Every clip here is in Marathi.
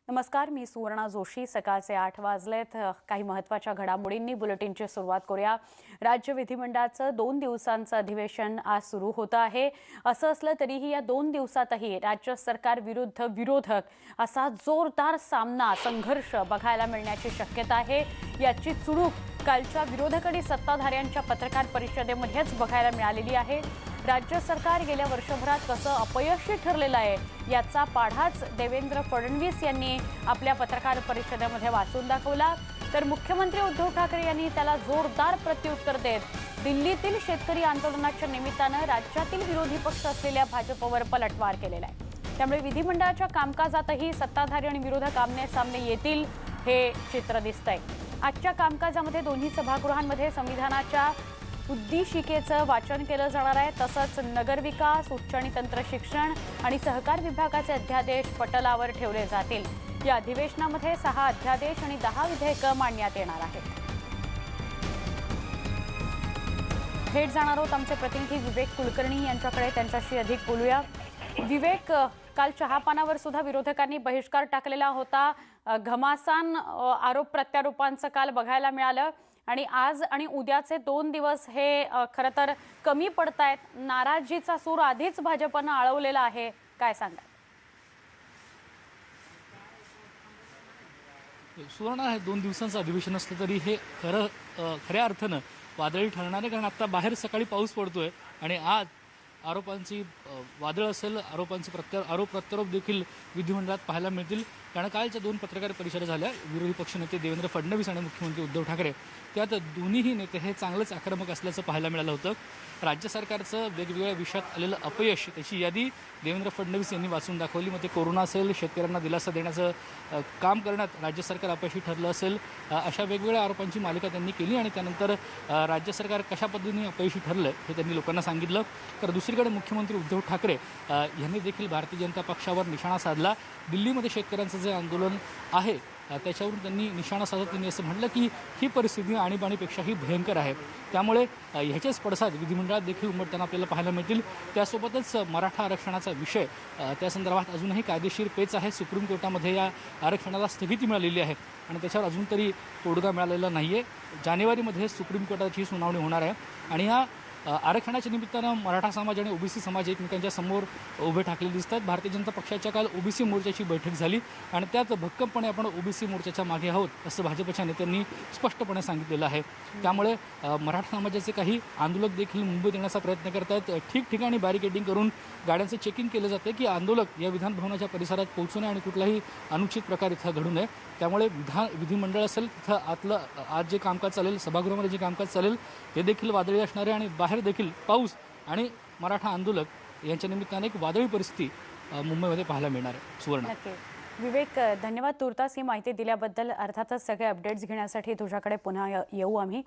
नमस्कार, मी सुवर्णा जोशी। सकाळचे 8 वाजलेत। काही महत्त्वाच्या घडामोडींनी बुलेटिनची सुरुवात करूया। राज्य विधिमंडळाचं 2 दिवसांचं अधिवेशन आज सुरू होतं आहे। असं असलं तरीही या 2 दिवसातही राज्य सरकार विरुद्ध विरोधक असा जोरदार सामना संघर्ष बघायला मिळण्याची शक्यता आहे। याची चुणूक कालच्या विरोधक आणि सत्ताधाऱ्यांच्या पत्रकार परिषदेमध्येच बघायला मिळालेली आहे। राज्य सरकार गेल्या वर्षभरात कसं अपयशी ठरलेलं आहे याचा पाढाच देवेंद्र फडणवीस यांनी आपल्या पत्रकार परिषदेमध्ये वाचून दाखवला। तर मुख्यमंत्री उद्धव ठाकरे यांनी त्याला जोरदार प्रत्युत्तर देत दिल्लीतील शेतकरी आंदोलनाच्या निमित्तानं राज्यातील विरोधी पक्ष असलेल्या भाजपवर पलटवार केलेला आहे। त्यामुळे विधिमंडळाच्या कामकाजातही सत्ताधारी आणि विरोधक आमने सामने येतील हे चित्र दिसतंय। आजच्या कामकाजामध्ये दोन्ही सभागृहांमध्ये संविधानाच्या उद्दीशिकेचं वाचन केलं जाणार आहे। तसंच नगरविकास, उच्च आणि तंत्र शिक्षण आणि सहकार विभागाचे अध्यादेश पटलावर ठेवले जातील। या अधिवेशनामध्ये 6 अध्यादेश आणि 10 विधेयकं मांडण्यात येणार आहेत। थेट जाणार आहोत आमचे प्रतिनिधी विवेक कुलकर्णी यांच्याकडे, त्यांच्याशी अधिक बोलूया। विवेक, काल चहापानावर सुद्धा विरोधकांनी बहिष्कार टाकलेला होता। घमासान आरोप प्रत्यारोपांचं काल बघायला मिळालं आणि आज आणि उद्याचे 2 दिवस हे खरं तर कमी पडतायत। नाराजीचा सूर आधीच भाजपनं आळवलेला आहे, काय सांगा? सुवर्ण हे 2 दिवसांचं अधिवेशन असलं तरी हे खऱ्या अर्थानं वादळी ठरणार आहे, कारण आता बाहेर सकाळी पाऊस पडतोय आणि आज आरोपांची वादळ असेल, आरोप प्रत्यारोप देखील विधिमंडळात पाहायला मिळतील। कारण कालच्या 2 पत्रकार परिषदा झाल्या, विरोधी पक्षनेते देवेंद्र फडणवीस आणि मुख्यमंत्री उद्धव ठाकरे, त्यात दोन्हीही नेते हे चांगलंच आक्रमक असल्याचं पाहायला मिळालं होतं। राज्य सरकारचं वेगवेगळ्या विषयात आलेलं अपयश, त्याची यादी देवेंद्र फडणवीस यांनी वाचून दाखवली। मग ते कोरोना असेल, शेतकऱ्यांना दिलासा देण्याचं काम करण्यात राज्य सरकार अपयशी ठरलं असेल, अशा वेगवेगळ्या आरोपांची मालिका त्यांनी केली आणि त्यानंतर राज्य सरकार कशा पद्धतीने अपयशी ठरलं हे त्यांनी लोकांना सांगितलं। तर दुसरीकडे मुख्यमंत्री उद्धव ठाकरे यांनी देखील भारतीय जनता पक्षावर निशाणा साधला। दिल्लीमध्ये शेतकऱ्यांचं जे आंदोलन आहे त्याच्यावरून त्यांनी निशाणा साधत त्यांनी असं म्हटलं की ही परिस्थिती आणीबाणीपेक्षाही भयंकर आहे। त्यामुळे ह्याचेच पडसाद विधिमंडळात देखील उमटताना आपल्याला पाहायला मिळतील। त्यासोबतच मराठा आरक्षणाचा विषय त्या संदर्भात अजूनही कायदेशीर पेच आहे। सुप्रीम कोर्टामध्ये या आरक्षणाला स्थगिती मिळालेली आहे आणि त्याच्यावर अजून तरी तोडगा मिळालेला नाही आहे। जानेवारीमध्ये सुप्रीम कोर्टाची सुनावणी होणार आहे आणि या आरक्षणाच्या निमित्तानं मराठा समाज आणि ओबीसी समाज एकमेकांच्या समोर उभे ठाकलेले दिसतात। भारतीय जनता पक्षाच्या काल ओबीसी मोर्चाची बैठक झाली आणि त्यात भक्कमपणे आपण ओबीसी मोर्चाच्या मागे आहोत असं भाजपच्या नेत्यांनी स्पष्टपणे सांगितलेलं आहे। त्यामुळे मराठा समाजाचे काही आंदोलक देखील मुंबईत येण्याचा प्रयत्न करत आहेत। ठिकठिकाणी बॅरिकेडिंग करून गाड्यांचं चेकिंग केलं जातं की आंदोलक या विधानभवनाच्या परिसरात पोहोचू नये आणि कुठलाही अनुचित प्रकार इथं घडू नये। त्यामुळे विधिमंडळ असेल तिथं आतलं आज जे कामकाज चालेल, सभागृहामध्ये जे कामकाज चालेल ते देखील वादळी असणार आहे आणि बाहेर देखील पाऊस आणि मराठा आंदोलक यांच्या निमित्ताने एक वादळी परिस्थिती मुंबईमध्ये पाहायला मिळणार आहे। सुवर्ण, विवेक, धन्यवाद तुर्तास ही माहिती दिल्याबद्दल। अर्थातच सगळे अपडेट्स घेण्यासाठी तुझ्याकडे पुन्हा येऊ आम्ही।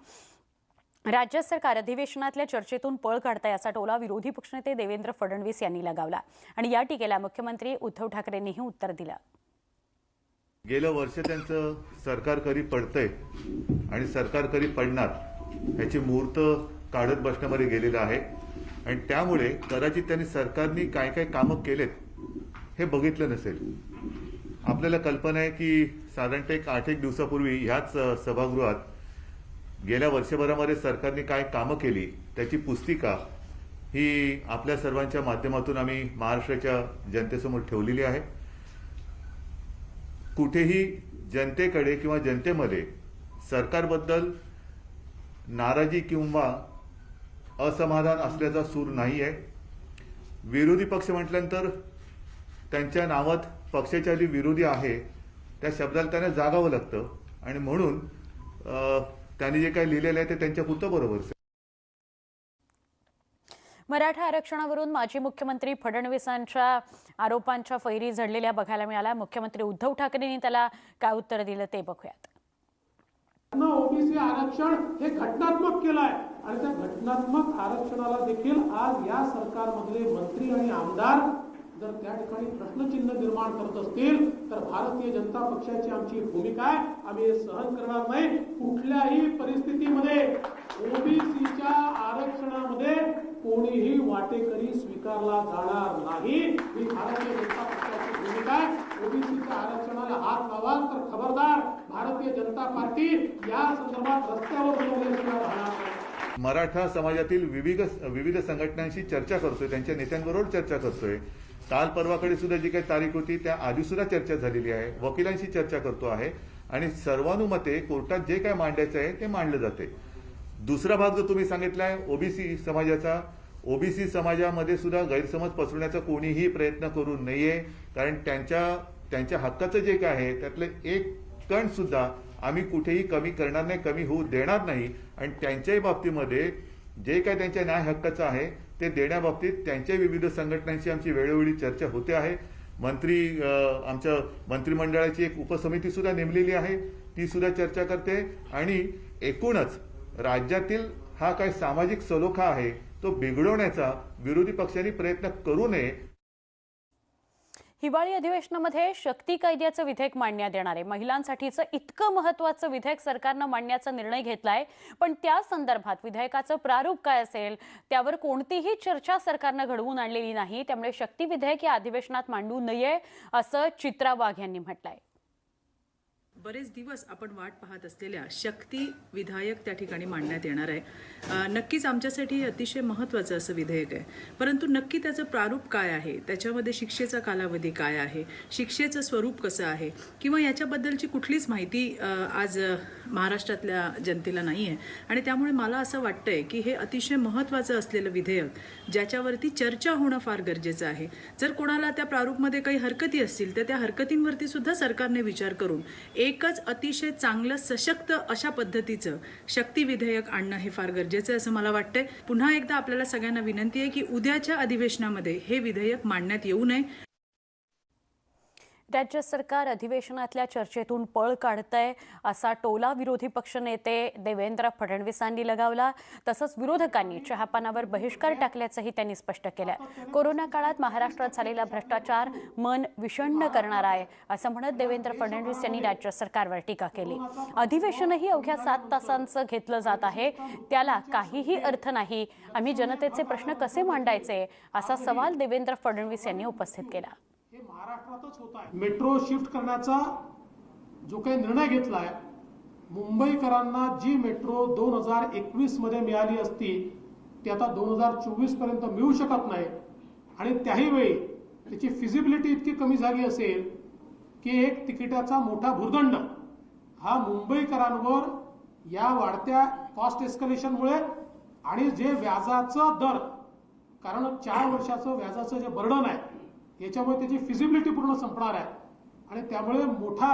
राज्य सरकार अधिवेशनातल्या चर्चेतून पळ काढतंय असा टोला विरोधी पक्षनेते देवेंद्र फडणवीस यांनी लगावला आणि या टीकेला मुख्यमंत्री उद्धव ठाकरेंनीही उत्तर दिलं। गेलं वर्ष त्यांचं सरकार कधी पडतंय आणि सरकार कधी पडणार याची मुहूर्त काढत बसण्यामध्ये गेलेलं आहे आणि त्यामुळे कदाचित त्यांनी सरकारने काय काय कामं केलेत हे बघितलं नसेल। आपल्याला कल्पना आहे की साधारणतः 8 दिवसापूर्वी ह्याच सभागृहात गेल्या वर्षभरामध्ये सरकारने काय कामं केली त्याची पुस्तिका ही आपल्या सर्वांच्या माध्यमातून आम्ही महाराष्ट्राच्या जनतेसमोर ठेवलेली आहे। कुठेही जनतेकडे किंवा जनतेमध्ये सरकारबद्दल नाराजी किंवा असमाधान असल्याचा सूर नाही आहे। विरोधी पक्ष म्हटल्यानंतर त्यांच्या नावात पक्षाच्या जे विरोधी आहे त्या शब्दाला त्यांना जागावं लागतं आणि म्हणून त्यांनी जे काही लिहिलेलं आहे ते त्यांच्यापुरतं बरोबर आहे। मराठा आरक्षणावरून माजी मुख्यमंत्री फडणवीसांच्या आरोपांच्या फैरी झडलेल्या बघायला मिळाल्या। मुख्यमंत्री उद्धव ठाकरेंनी त्याला काय उत्तर दिलं ते बघूयात। ओबीसी आरक्षण हे घटनात्मक केलं आहे आणि त्या घटनात्मक आरक्षणाला देखील आज या सरकारमधले मंत्री आणि आमदार जर त्या ठिकाणी प्रश्नचिन्ह निर्माण करत असतील तर भारतीय जनता पक्षाची आमची भूमिका आहे, आम्ही हे सहन करणार नाही। कुठल्याही परिस्थितीमध्ये ओबीसीच्या आरक्षणामध्ये कोणीही वाटेकरी स्वीकारला जाणार नाही ही भारतीय जनता पक्षाची भूमिका आहे। ओबीसीच्या आरक्षणाला हात लावाल तर खबरदार भारतीय जनता पार्टी या संदर्भात रस्त्यावर उतरल्याशिवाय राहणार नाही. मराठा समाजातील विविध संघटनांशी चर्चा करतोय, त्यांच्या नेत्यांबरोबर चर्चा करतोय. काल परवाकडे सुद्धा जी काही तारीख होती त्या आधी सुद्धा चर्चा झालेली आहे. वकिलांशी चर्चा करतो आहे आणि सर्वानुमते कोर्टात जे काय मांडायचं आहे ते मांडलं जाते. दुसरा भाग जो तुम्ही सांगितलाय ओबीसी समाजाचा, ओबीसी समाजामध्ये सुद्धा गैरसमज पसरवण्याचा कोणीही प्रयत्न करू नये. कारण त्यांच्या हक्काचं जे काय आहे त्यातले एक कण सुद्धा आम्ही कुठेही कमी करणार नाही, कमी होऊ देणार नाही. आणि त्यांच्याही बाबतीमध्ये जे काय त्यांच्या न्याय हक्काचं आहे ते देण्याबाबतीत त्यांच्या विविध संघटनांशी आमची वेळोवेळी चर्चा होते आहे. आमच्या मंत्रिमंडळाची एक उपसमिती सुद्धा नेमलेली आहे, ती सुद्धा चर्चा करते. आणि एकूणच राज्यातील हा काय सामाजिक सलोखा आहे तो बिघडवण्याचा विरोधी पक्षांनी प्रयत्न करू नये. हिवाळी अधिवेशनामध्ये शक्ती कायद्याचं विधेयक मांडण्यात येणार आहे. महिलांसाठीचं इतकं महत्त्वाचं विधेयक सरकारनं मांडण्याचा निर्णय घेतलाय, पण त्या संदर्भात विधेयकाचं प्रारूप काय असेल त्यावर कोणतीही चर्चा सरकारनं घडवून आणलेली नाही. त्यामुळे शक्ती विधेयक या अधिवेशनात मांडू नये असं चित्रा वाघ यांनी म्हटलंय. बरेच दिवस आपण वाट पाहत असलेल्या शक्ती विधेयक त्या ठिकाणी मांडण्यात येणार आहे. नक्कीच आमच्यासाठी अतिशय महत्त्वाचं असं विधेयक आहे. परंतु नक्की त्याचं प्रारूप काय आहे, त्याच्यामध्ये शिक्षेचा कालावधी काय आहे, शिक्षेचं स्वरूप कसं आहे किंवा याच्याबद्दलची कुठलीच माहिती आज महाराष्ट्रातल्या जनतेला नाही आहे. आणि त्यामुळे मला असं वाटतंय की हे अतिशय महत्त्वाचं असलेलं विधेयक ज्याच्यावरती चर्चा होणं फार गरजेचं आहे. जर कोणाला त्या प्रारूपमध्ये काही हरकती असतील तर त्या हरकतींवरती सुद्धा सरकारने विचार करून एकच अतिशय चांगलं सशक्त अशा पद्धतीचं शक्ती विधेयक आणणं हे फार गरजेचं आहे असं मला वाटतंय. पुन्हा एकदा आपल्याला सगळ्यांना विनंती आहे की उद्याच्या अधिवेशनामध्ये हे विधेयक मांडण्यात येऊ नये. राज्य सरकार अधिवेशनातल्या चर्चेतून पळ काढतंय असा टोला विरोधी पक्षनेते देवेंद्र फडणवीसांनी लगावला. तसंच विरोधकांनी चहापानावर बहिष्कार टाकल्याचंही त्यांनी स्पष्ट केलंय. कोरोना काळात महाराष्ट्रात झालेला भ्रष्टाचार मन विषण्ण करणार आहे असं म्हणत देवेंद्र फडणवीस यांनी राज्य सरकारवर टीका केली. अधिवेशनही अवघ्या 7 तासांचं घेतलं जात आहे, त्याला काहीही अर्थ नाही. आम्ही जनतेचे प्रश्न कसे मांडायचे असा सवाल देवेंद्र फडणवीस यांनी उपस्थित केला. हे महाराष्ट्रातच होत आहे. मेट्रो शिफ्ट करण्याचा जो काही निर्णय घेतलाय, मुंबईकरांना जी मेट्रो 2021 मध्ये मिळाली असती ती आता 2024 पर्यंत मिळू शकत नाही. आणि त्याही वेळी त्याची फिजिबिलिटी इतकी कमी झाली असेल की एक तिकिटाचा मोठा भुर्दंड हा मुंबईकरांवर या वाढत्या कॉस्ट एस्कलेशनमुळे आणि जे व्याजाचं दर, कारण 4 वर्षाचं व्याजाचं जे बर्डन आहे याच्यामुळे त्याची फिजिबिलिटी पूर्ण संपणार आहे. आणि त्यामुळे मोठा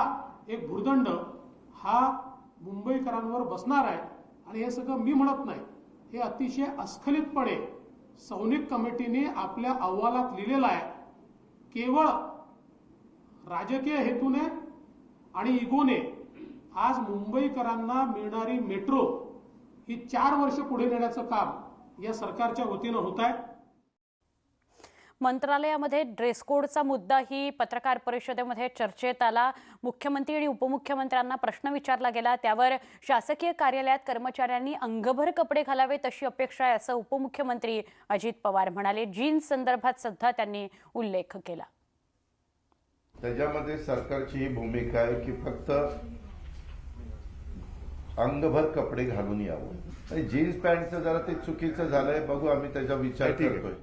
एक भुर्दंड हा मुंबईकरांवर बसणार आहे. आणि हे सगळं मी म्हणत नाही, हे अतिशय अस्खलितपणे सौनिक कमिटीने आपल्या अहवालात लिहिलेलं आहे. केवळ राजकीय हेतूने आणि इगोने आज मुंबईकरांना मिळणारी मेट्रो ही 4 वर्ष पुढे नेण्याचं काम या सरकारच्या वतीनं होत आहे. मंत्रालयामध्ये ड्रेस कोडचा मुद्दाही पत्रकार परिषदेमध्ये चर्चेत आला. मुख्यमंत्री आणि उपमुख्यमंत्र्यांना प्रश्न विचारला गेला, त्यावर शासकीय कार्यालयात कर्मचाऱ्यांनी अंगभर कपडे घालावेत अशी अपेक्षा आहे असं उपमुख्यमंत्री अजित पवार म्हणाले. जीन्स संदर्भात सुद्धा त्यांनी उल्लेख केला. त्याच्यामध्ये सरकारची ही भूमिका आहे की फक्त अंगभर कपडे घालून यावं. जीन्स पॅन्टचं जरा ते चुकीचं झालंय, बघू आम्ही त्याचा विचार करतोय.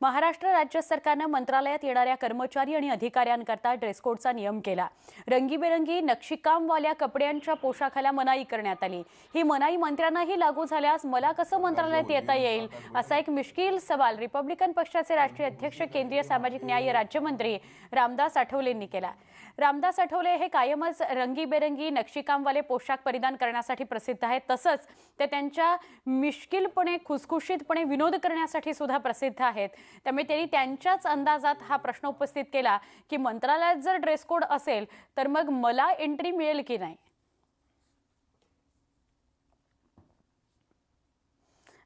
महाराष्ट्र राज्य सरकारनं मंत्रालयात येणाऱ्या कर्मचारी आणि अधिकाऱ्यांकरता ड्रेस कोडचा नियम केला. रंगीबेरंगी नक्षीकामवाल्या कपड्यांच्या पोशाखाला मनाई करण्यात आली. ही मनाई मंत्र्यांनाही लागू झाल्यास मला कसं मंत्रालयात येता येईल असा एक मिश्किल सवाल रिपब्लिकन पक्षाचे राष्ट्रीय अध्यक्ष केंद्रीय सामाजिक न्याय राज्यमंत्री रामदास आठवलेंनी केला. रामदास आठवले हे कायमच रंगीबेरंगी नक्षीकामवाले पोशाख परिधान करण्यासाठी प्रसिद्ध आहेत. तसंच ते त्यांच्या मिश्किलपणे खुसखुशीतपणे विनोद करण्यासाठी सुद्धा प्रसिद्ध आहेत. त्यामुळे त्यांनी त्यांच्याच अंदाजात हा प्रश्न उपस्थित केला की मंत्रालयात जर ड्रेस कोड असेल तर मग मला एंट्री मिळेल की नाही.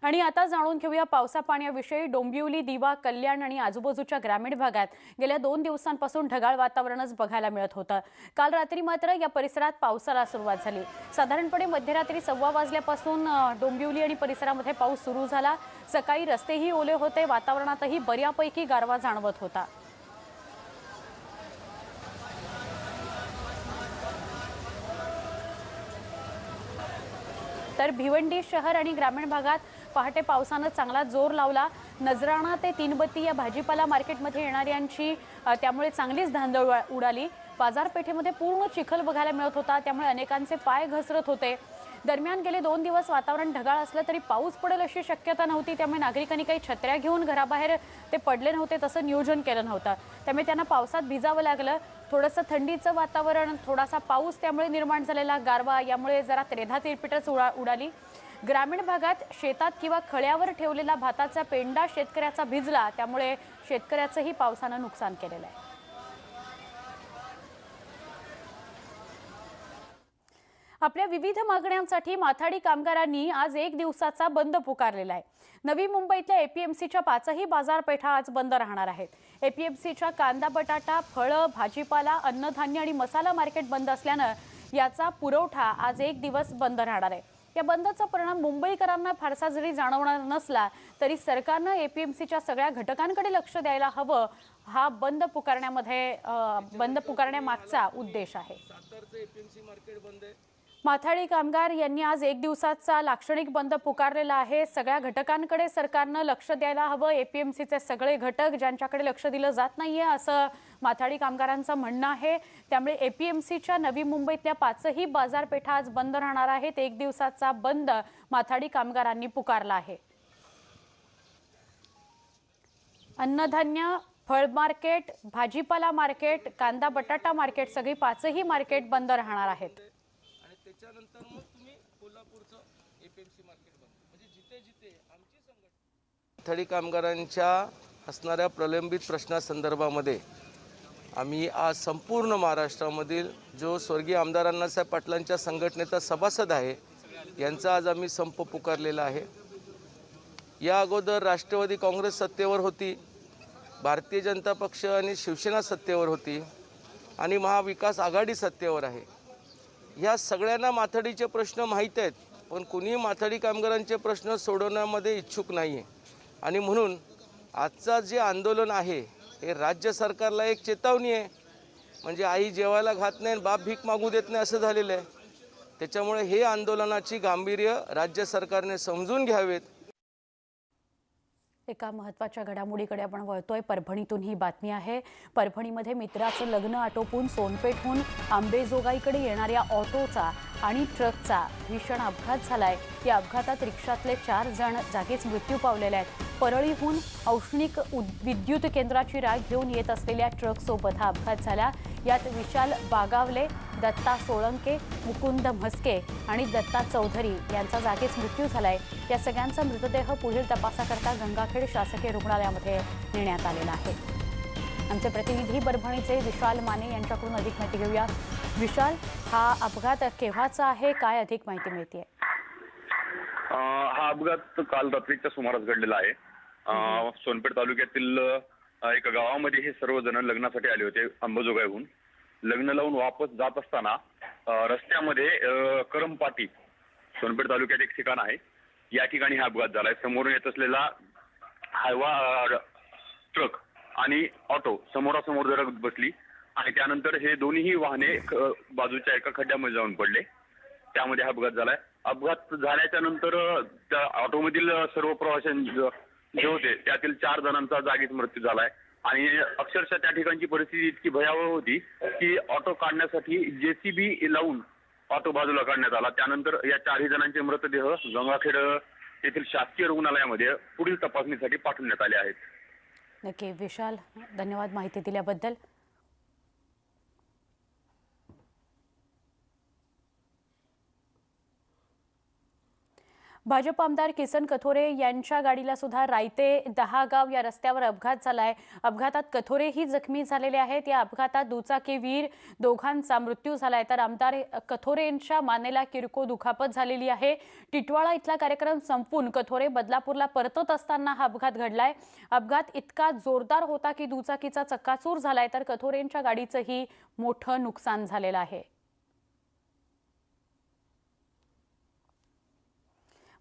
आणि आता जाणून घेऊया पावसा पाण्याविषयी. डोंबिवली, दिवा, कल्याण आणि आजूबाजूच्या ग्रामीण भागात गेल्या 2 दिवसांपासून ढगाळ वातावरणच बघायला मिळत होतं. काल रात्री मात्र या परिसरात पावसाला सुरुवात झाली. साधारणपणे मध्यरात्री 1:15 वाजल्यापासून डोंबिवली आणि परिसरामध्ये पाऊस सुरू झाला. सकाळी रस्तेही ओले होते. वातावरणातही बऱ्यापैकी गारवा जाणवत होता. तर भिवंडी शहर आणि ग्रामीण भागात पहाटे पावसानं चांगला जोर लावला। नजराणा ते तीनबत्ती या भाजीपाला मार्केटमध्ये येणाऱ्यांची त्यामुळे चांगलीच धांदळ उडाली। बाजारपेठेमध्ये पूर्ण चिखल बघायला मिळत होता, त्यामुळे अनेकांचे पाय घसरत होते। दरम्यान गेले 2 दिवस वातावरण ढगाळ असलं तरी पाऊस पडेल अशी शक्यता नव्हती, त्यामुळे नागरिकांनी काही छत्र्या घेऊन घराबाहेर ते पडले नव्हते, तसं नियोजन केलं नव्हतं, त्यामुळे त्यांना पावसात भिजावं लागलं। थोडंसं थंडीचं वातावरण, थोडासा पाऊस, त्यामुळे निर्माण झालेला गारवा यामुळे जरा त्रेधा तिरपिटच उडाली। ग्रामीण भागात शेतात किंवा खळ्यावर ठेवलेला भाताचा पेंडा शेतकऱ्याचा भिजला, त्यामुळे शेतकऱ्याचंही पावसानं नुकसान केलेलं आहे। आपल्या विविध मागण्यांसाठी माथाडी कामगारांनी आज 1 दिवसाचा बंद पुकारलेला आहे। नवी मुंबईतल्या एपीएमसीच्या 5ही बाजारपेठा आज बंद राहणार आहेत। एपीएमसीच्या कांदा, बटाटा, फळं, भाजीपाला, अन्नधान्य आणि मसाला मार्केट बंद असल्यानं याचा पुरवठा आज 1 दिवस बंद राहणार आहे। या बंदचा परिणाम मुंबईकरांना फारसा जरी जाणवणार नसला तरी सरकारनं एपीएमसीच्या सगळ्या घटकांकडे लक्ष द्यायला हवं, हा बंद पुकारण्यामागचा उद्देश आहे। माथाडी कामगार यांनी आज 1 दिवसाचा लाक्षणिक बंद पुकारलेला आहे। सगळ्या घटकांकडे सरकारनं लक्ष द्यायला हवं। एपीएमसीचे सगळे घटक ज्यांच्याकडे लक्ष दिलं जात नाहीये असं माथाडी कामगारांचं म्हणणं आहे। त्यामुळे एपीएमसीच्या नवी मुंबईतल्या 5ही बाजारपेठा आज बंद राहणार आहेत। 1 दिवसाचा बंद माथाडी कामगारांनी पुकारला आहे। अन्नधान्य, फळ मार्केट, भाजीपाला मार्केट, कांदा बटाटा मार्केट, सगळी 5ही मार्केट बंद राहणार आहेत। त्यानंतर मग तुम्ही कोल्हापूरचं एपीएमसी मार्केट बंद, म्हणजे जिथे जिथे आमची संघटना माथाडी कामगारांच्या असणाऱ्या प्रलंबित प्रश्नासंदर्भामध्ये आम्ही आज संपूर्ण महाराष्ट्रामधील जो स्वर्गीय आमदार अण्णासाहेब पाटलांच्या संघटनेचा सभासद आहे यांचा आज आम्ही संप पुकारलेला आहे। या अगोदर राष्ट्रवादी काँग्रेस सत्तेवर होती, भारतीय जनता पक्ष आणि शिवसेना सत्तेवर होती आणि महाविकास आघाडी सत्तेवर आहे। ह्या सगळ्यांना माथाडीचे प्रश्न माहीत आहेत, पण कुणीही माथाडी कामगारांचे प्रश्न सोडवण्यामध्ये इच्छुक नाही आहे आणि म्हणून आजचा जे आंदोलन आहे हे राज्य सरकारला एक चेतावणी आहे। म्हणजे आई जेवायला घात नाही, बाप भीक मागू देत नाही असं झालेलं आहे। त्याच्यामुळे हे आंदोलनाची गांभीर्य राज्य सरकारने समजून घ्यावेत। एका महत्त्वाच्या घडामोडीकडे आपण वळतोय। परभणीतून ही बातमी आहे। परभणीमध्ये मित्राचं लग्न आटोपून सोनपेठहून अंबेजोगाईकडे येणाऱ्या ऑटोचा आणि ट्रकचा भीषण अपघात झालाय। या अपघातात रिक्षातले 4 जण जागीच मृत्यू पावलेले आहेत। परळीहून औष्णिक विद्युत केंद्राची राख घेऊन येत असलेल्या ट्रकसोबत हा अपघात झाला। यात विशाल बागावले, दत्ता सोळंके, मुकुंद म्हस्के आणि दत्ता चौधरी यांचा जागीच मृत्यू झालाय। या सगळ्यांचा मृतदेह पुढील तपासाकरता गंगाखेड शासकीय रुग्णालयामध्ये नेण्यात आलेला आहे। आमचे प्रतिनिधी परभणीचे विशाल माने यांच्याकडून अधिक माहिती घेऊया। विशाल, हा अपघात केव्हाचा आहे, काय अधिक माहिती मिळते? हा अपघात काल रात्रीच्या सुमारास घडलेला आहे। सोनपेठ तालुक्यातील एका गावामध्ये हे सर्वजण लग्नासाठी आले होते। अंबाजोगाईहून लग्न लावून वापस जात असताना रस्त्यामध्ये करमपाटी सोनपेठ तालुक्यात एक ठिकाण आहे, या ठिकाणी हा अपघात झालाय। समोरून येत असलेला हायवा ट्रक आणि ऑटो समोरासमोर धडक बसली आणि त्यानंतर हे दोन्ही वाहने बाजूच्या एका खड्ड्यामध्ये जाऊन पडले, त्यामध्ये हा अपघात झालाय। अपघात झाल्याच्या नंतर त्या ऑटोमधील सर्व प्रवाशांनी जे होते त्यातील 4 जणांचा जागीच मृत्यू झालाय आणि अक्षरशः त्या ठिकाणची परिस्थिती इतकी भयावह होती की ऑटो काढण्यासाठी जेसीबी लावून ऑटो बाजूला काढण्यात आला। त्यानंतर या 4ही जणांचे मृतदेह गंगाखेड येथील शासकीय रुग्णालयामध्ये पुढील तपासणीसाठी पाठवण्यात आले आहेत। नक्की विशाल, धन्यवाद माहिती दिल्याबद्दल। भाजप आमदार किसन कथोरे यांच्या गाडीला सुद्धा रायते 10 गाव या रस्त्यावर अपघात झालाय। अपघातात कथोरेही जखमी झालेले आहेत। या अपघातात दुचाकीवीर दोघांचा मृत्यू झालाय, तर आमदार कथोरेंच्या मानेला किरकोळ दुखापत झालेली आहे। टिटवाळा इथला कार्यक्रम संपून कथोरे बदलापूरला परतत असताना हा अपघात घडलाय। अपघात इतका जोरदार होता की दुचाकीचा चक्काचूर झालाय, तर कथोरेंच्या गाडीचंही मोठं नुकसान झालेलं आहे।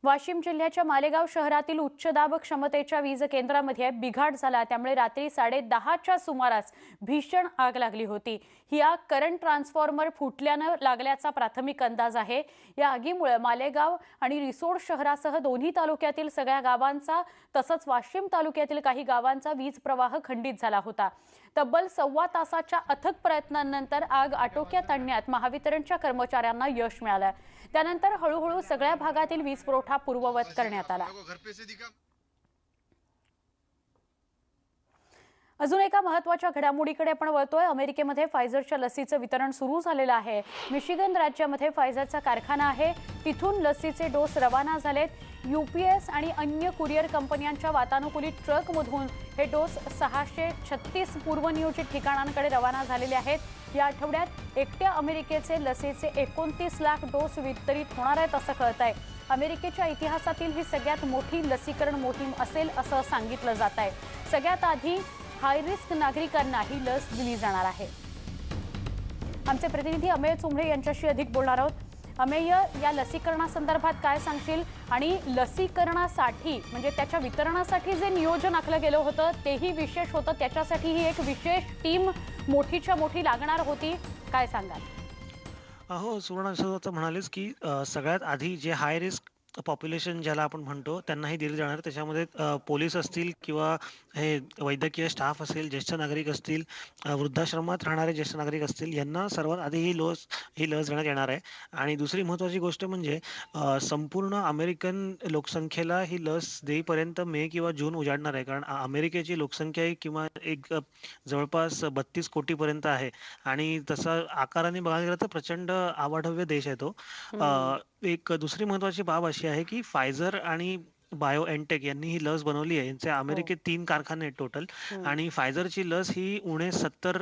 वाशिम जिल्ह्याच्या मालेगाव शहरातील उच्च दाब क्षमतेच्या वीज केंद्रामध्ये बिघाड झाला, त्यामुळे रात्री 10:30च्या सुमारास भीषण आग लागली होती। ही आग करंट ट्रान्सफॉर्मर फुटल्याने लागल्याचा प्राथमिक अंदाज आहे। या आगीमुळे मालेगाव आणि रिसोड शहरासह दोन्ही तालुक्यातील सगळ्या गावांचा तसंच वाशिम तालुक्यातील काही गावांचा वीज प्रवाह खंडित झाला होता। तब्बल 1.25 तासाच्या अथक प्रयत्नांनंतर आग आटोक्यात आणण्यात महावितरणच्या कर्मचाऱ्यांना यश मिळालं। त्यानंतर हळूहळू सगळ्या भागातील वीज पुरवठा पूर्ववत करण्यात आला। अजून एका महत्त्वाच्या घडामोडीकडे आपण वळतोय। अमेरिकेमध्ये फायझरच्या लसीचं वितरण सुरू झालेलं आहे। मिशिगन राज्यामध्ये फायझरचा कारखाना आहे, तिथून लसीचे डोस रवाना झालेत। UPS आणि अन्य कुरिअर कंपन्यांच्या वातानुकूलित ट्रकमधून हे डोस 636 पूर्वनियोजित ठिकाणांकडे रवाना झालेले आहेत। या आठवड्यात एकट्या अमेरिकेचे लसीचे 29 लाख डोस वितरित होणार आहेत असं कळतंय। अमेरिकेच्या इतिहासातील ही सगळ्यात मोठी लसीकरण मोहीम असेल असं सांगितलं जात आहे। सगळ्यात आधी हाय रिस्क नागरिकांना ही लस दिली जाणार आहे। आमचे प्रतिनिधी अमेय चुंबळे यांच्याशी अधिक बोलणार आहोत। अमेय, या लसीकरणासंदर्भात काय सांगशील आणि लसीकरणासाठी म्हणजे त्याच्या वितरणासाठी जे नियोजन आखलं गेलं होतं तेही विशेष होतं, त्याच्यासाठी ही एक विशेष टीम मोठीच्या मोठी लागणार होती, काय सांगाल? हो, सुवर्ण म्हणालेच की सगळ्यात आधी जे हाय रिस्क पॉप्युलेशन ज्याला आपण म्हणतो त्यांनाही दिले जाणार। त्याच्यामध्ये पोलीस असतील किंवा हे वैद्यकीय स्टाफ असेल, ज्येष्ठ नागरिक असतील, वृद्धाश्रमात राहणारे ज्येष्ठ नागरिक असतील, यांना सर्वात आधी ही लस देण्यात येणार आहे। आणि दुसरी महत्त्वाची गोष्ट म्हणजे संपूर्ण अमेरिकन लोकसंख्येला ही लस देईपर्यंत मे किंवा जून उजाडणार आहे, कारण अमेरिकेची लोकसंख्या ही किंवा एक जवळपास 32 कोटीपर्यंत आहे आणि तसा आकाराने बघायला गेलं तर प्रचंड आवाढव्य देश आहे तो। एक दुसरी महत्त्वाची बाब अशी आहे की फायझर आणि बायोएनटेक यांनी ही लस बनवली आहे। यांचे अमेरिकेत 3 कारखाने आहेत टोटल आणि फायझरची लस ही उणे 70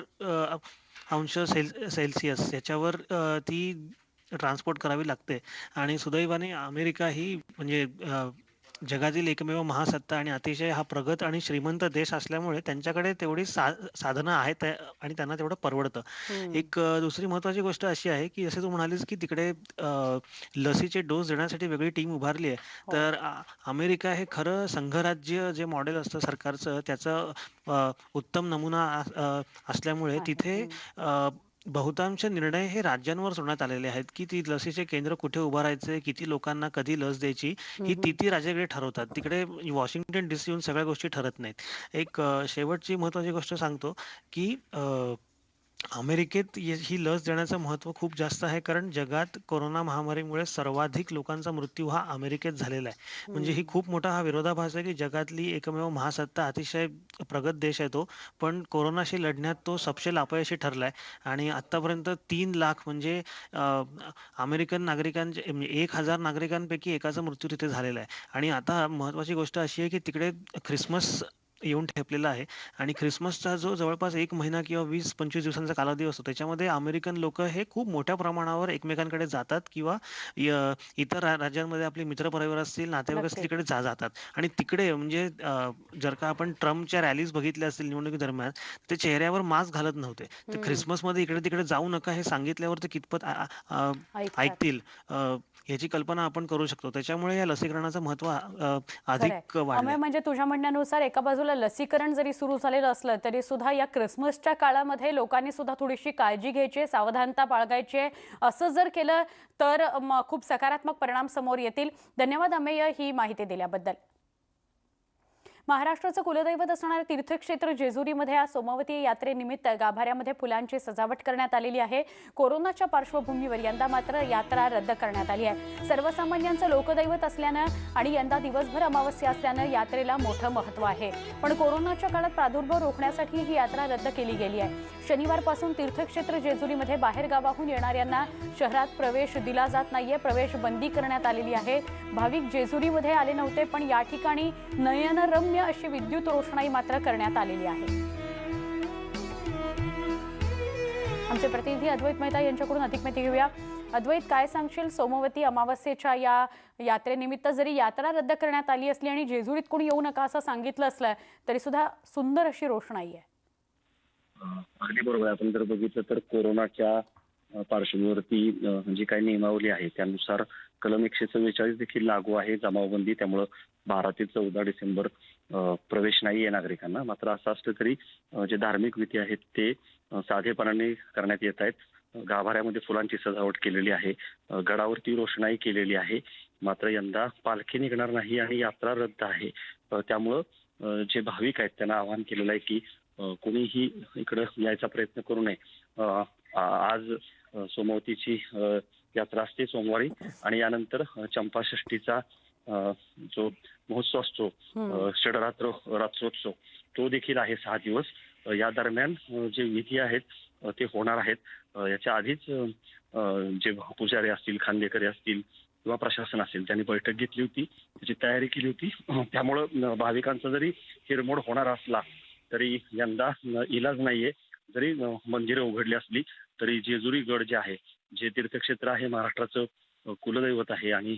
सेल्सिअस याच्यावर ती ट्रान्सपोर्ट करावी लागते। आणि सुदैवाने अमेरिका ही म्हणजे जगातील एकमेव महासत्ता आणि अतिशय हा प्रगत आणि श्रीमंत देश असल्यामुळे त्यांच्याकडे तेवढी साधनं आहेत आणि त्यांना तेवढं परवडतं। एक दुसरी महत्त्वाची गोष्ट अशी आहे की जसे तू म्हणालीस की तिकडे लसीचे डोस देण्यासाठी वेगळी टीम उभारली आहे। तर अमेरिका हे खरं संघराज्य जे मॉडेल असतं सरकारचं त्याचं उत्तम नमुना असल्यामुळे तिथे बहुतांश निर्णय हे राज्यांवर सोडण्यात आलेले आहेत की ती लसीचे केंद्र कुठे उभारायचे, किती लोकांना कधी लस द्यायची, ही ती राज्याकडे ठरवतात। तिकडे वॉशिंग्टन DC येऊन सगळ्या गोष्टी ठरत नाहीत। एक शेवटची महत्त्वाची गोष्ट सांगतो की अमेरिकेत ही लस देण्याचं महत्त्व खूप जास्त आहे, कारण जगात कोरोना महामारीमुळे सर्वाधिक लोकांचा मृत्यू हा अमेरिकेत झालेला आहे। म्हणजे ही खूप मोठा हा विरोधाभास आहे की जगातली एकमेव महासत्ता अतिशय प्रगत देश आहे तो, पण कोरोनाशी लढण्यात तो सपशेल अपयशी ठरलाय। आणि आतापर्यंत 3 लाख म्हणजे अमेरिकन नागरिकांचे 1000 नागरिकांपैकी एकाचा मृत्यू तिथे झालेला आहे। आणि आता महत्त्वाची गोष्ट अशी आहे की तिकडे ख्रिसमस येऊन ठेपलेला आहे आणि ख्रिसमसचा जो जवळपास 1 महिना किंवा 20-25 दिवसांचा कालावधी असतो त्याच्यामध्ये अमेरिकन लोक हे खूप मोठ्या प्रमाणावर एकमेकांकडे जातात किंवा इतर राज्यांमध्ये आपले मित्रपरिवार असतील, नातेवाईक असतील, तिकडे जातात। आणि तिकडे म्हणजे जर का आपण ट्रम्पच्या रॅलीज बघितल्या असतील निवडणुकी दरम्यान, ते चेहऱ्यावर मास्क घालत नव्हते। तर ख्रिसमसमध्ये इकडे तिकडे जाऊ नका हे सांगितल्यावर ते कितपत ऐकतील याची कल्पना आपण करू शकतो। त्याच्यामुळे या लसीकरणाचं महत्त्व अधिक वाढलं। म्हणजे तुझ्या म्हणण्यानुसार एका बाजूला लसीकरण जरी सुरू झालेलं असलं तरी सुद्धा या क्रिसमसच्या काळामध्ये लोकांनी सुद्धा थोडीशी काळजी घ्यायची, सावधानता बाळगायची। असं जर केलं तर खूप सकारात्मक परिणाम समोर येतील। धन्यवाद अमेय ही माहिती दिल्याबद्दल। महाराष्ट्राचं कुलदैवत असणारे तीर्थक्षेत्र जेजुरीमध्ये आज सोमवती यात्रेनिमित्त गाभाऱ्यामध्ये फुलांची सजावट करण्यात आलेली आहे। कोरोनाच्या पार्श्वभूमीवर यंदा मात्र यात्रा रद्द करण्यात आली आहे। सर्वसामान्यांचं लोकदैवत असल्यानं आणि यंदा दिवसभर अमावस्या असल्यानं यात्रेला मोठं महत्त्व आहे, पण कोरोनाच्या काळात प्रादुर्भाव रोखण्यासाठी ही यात्रा रद्द केली गेली आहे। शनिवारपासून तीर्थक्षेत्र जेजुरीमध्ये बाहेर गावाहून येणाऱ्यांना शहरात प्रवेश दिला जात नाहीये, प्रवेश बंदी करण्यात आलेली आहे। भाविक जेजुरीमध्ये आले नव्हते, पण या ठिकाणी नयनरम्य अशी विद्युत रोषणाई मात्र करण्यात आलेली आहे। आमचे प्रतिनिधी अद्वैत मेहता यांच्याकडून अधिक माहिती घेऊया। अद्वैत, काय सांगशील? सोमवती अमावस्येच्या या यात्रेनिमित्त जरी यात्रा रद्द करण्यात आली असली आणि जेजुरीत कोणी येऊ नका असं सांगितलं असलं तरी सुद्धा सुंदर अशी रोषणाई आहे। अगदी बरोबर आहे। आपण जर बघितलं तर कोरोनाच्या पार्श्वभूमीवरती जी काही नियमावली आहे त्यानुसार कलम 144 देखील लागू आहे जमावबंदी. त्यामुळं 12 ते 14 डिसेंबर प्रवेश नाही आहे नागरिकांना. मात्र असं असलं तरी जे धार्मिक विधी आहेत ते साधेपणाने करण्यात येत आहेत. गाभाऱ्यामध्ये फुलांची सजावट केलेली आहे, गडावरती रोषणाई केलेली आहे. मात्र यंदा पालखी निघणार नाही आणि यात्रा रद्द आहे. त्यामुळं जे भाविक आहेत त्यांना आवाहन केलेलं आहे की कोणीही इकडं यायचा प्रयत्न करू नये. आज सोमवतीची यात्रा असते सोमवारी आणि यानंतर चंपाषष्ठीचा जो महोत्सव असतो रात्रोत्सव तो देखील आहे 6 दिवस. या दरम्यान जे विधी आहेत ते होणार आहेत. याच्या आधीच जे पुजारी असतील, खांदेकरी असतील किंवा प्रशासन असेल त्यांनी बैठक घेतली होती, त्याची तयारी केली होती. त्यामुळं भाविकांचा जरी हिरमोड होणार असला तरी यंदा इलाज नाहीये. जरी मंदिरं उघडली असली तरी जेजुरी गड जे आहे, जे तीर्थक्षेत्र आहे, महाराष्ट्राचं कुलदैवत आहे आणि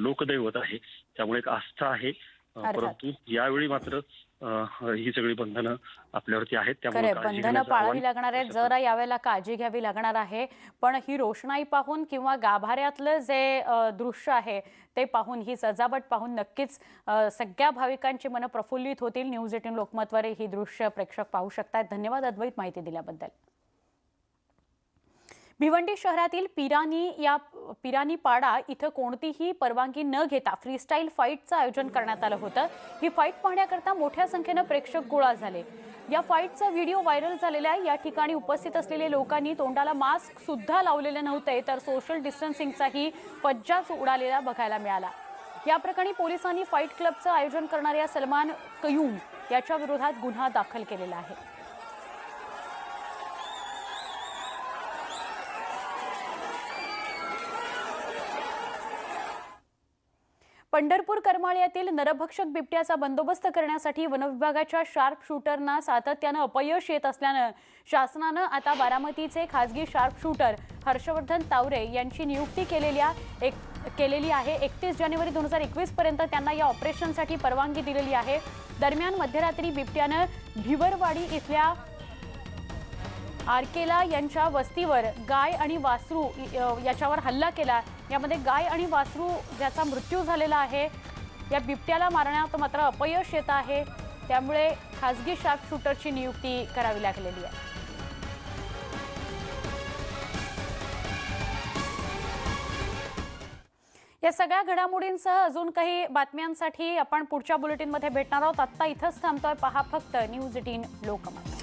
लोकदैवत आहे, त्यामुळे एक आस्था आहे. परंतु यावेळी मात्र ही सगळी बंधनं आपल्यावरती आहेत. त्यामुळे खरं बंधनं पाळावी लागणार आहेत, जरा यावेळेला काळजी घ्यावी लागणार आहे. पण ही रोषणाई पाहून किंवा गाभाऱ्यातलं जे दृश्य आहे ते पाहून, ही सजावट पाहून नक्कीच सगळ्या भाविकांची मनं प्रफुल्लित होतील. न्यूज 18 लोकमतवर ही दृश्य प्रेक्षक पाहू शकतात. धन्यवाद अद्वैत माहिती दिल्याबद्दल. भिवंडी शहरातील पिरानी पाडा इथं कोणतीही परवानगी न घेता फ्रीस्टाईल फाईटचं आयोजन करण्यात आलं होतं. ही फाईट पाहण्याकरता मोठ्या संख्येनं प्रेक्षक गोळा झाले. या फाईटचा व्हिडिओ व्हायरल झालेला आहे. या ठिकाणी उपस्थित असलेले लोकांनी तोंडाला मास्क सुद्धा लावलेले नव्हते, तर सोशल डिस्टन्सिंगचाही फज्जाच उडालेला बघायला मिळाला. या प्रकरणी पोलिसांनी फाईट क्लबचं आयोजन करणाऱ्या सलमान कयूम याच्या विरोधात गुन्हा दाखल केलेला आहे. पंढरपूर करमाळ्यातील नरभक्षक बिबट्याचा बंदोबस्त करण्यासाठी वनविभागाच्या शार्प शूटरना सातत्यानं अपयश येत असल्यानं शासनानं आता बारामतीचे खासगी शार्प शूटर हर्षवर्धन तावरे यांची नियुक्ती केलेली आहे. 31 जानेवारी 2021 पर्यंत त्यांना या ऑपरेशनसाठी परवानगी दिलेली आहे. दरम्यान मध्यरात्री बिबट्यानं भिवरवाडी इथल्या आरकेला यांच्या वस्तीवर गाय आणि वासरू याच्यावर हल्ला केला. यामध्ये गाय आणि वासरू ज्याचा मृत्यू झालेला आहे. या बिबट्याला मारण्यात मात्र अपयश येत आहे. त्यामुळे खासगी शार्प शूटरची नियुक्ती करावी लागलेली आहे. या सगळ्या घडामोडींसह अजून काही बातम्यांसाठी आपण पुढच्या बुलेटिनमध्ये भेटणार आहोत. आत्ता इथंच थांबतोय. पहा फक्त न्यूज 18 लोकमत.